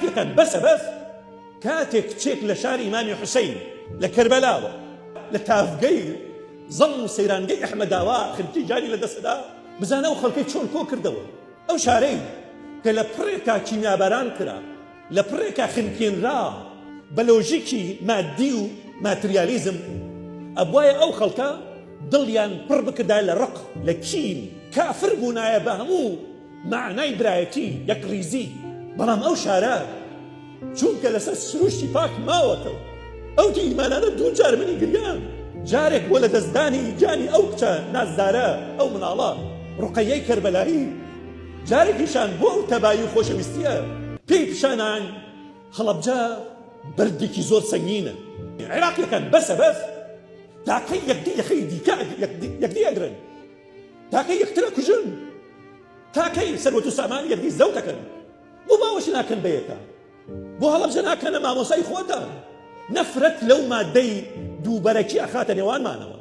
عێراقیەکان بەس کاتێک کچێک لە شاری ئیمامی حوسەین لە کەربەلاوە لە تافگەی زەڵم و سەیرانگەی ئەحمەداوا خلکی جانی لە دەستەدا بزانە ئەو خەڵکەی چۆن کۆ کردەوە. ئەو شارەی کە لە پڕێکا کیمیابەران کرا، لە پڕێکا خنکێنرا بە لۆژیکی مادی و ماتریالیزم، ئەبوایە ئەو خەڵکە دڵیان پڕ بکردا لە ڕق لە کین، کافر بوونایە بە هەموو معنای برایەتی یەک ڕیزی. بەڵام ئەو شارە چونکە لەسەر سروشتی پاک ماوەتەوە، ئەو ئیمانانە دوو جار منی گریان، جارێک بۆ لە دەستدانی جانی ئەو کچە نازدارە ئەو مناڵە ڕوقەیەی کەربەلایی، جارێکیشان بۆ ئەو تەبایی و خۆشەویستیە پێی پیشانان هەڵەبجە بەردێکی زۆر سەنگینە. عێراقیەکان بەس تاقەی یەکدی یەخەی دیکە یەکدی ئەگرن، تاقەی یەکترە کوژن، تاقەی سەروەت و سامان یەکدی زەوت دەکەن. بۆ باوەش ناکەن بەیەکە، بۆ هەڵەبجە ناکەنە مامۆسای خۆتان. نەفرەت لەو مادەی دووبەرەکی ئەخاتە نێوانمانەوە.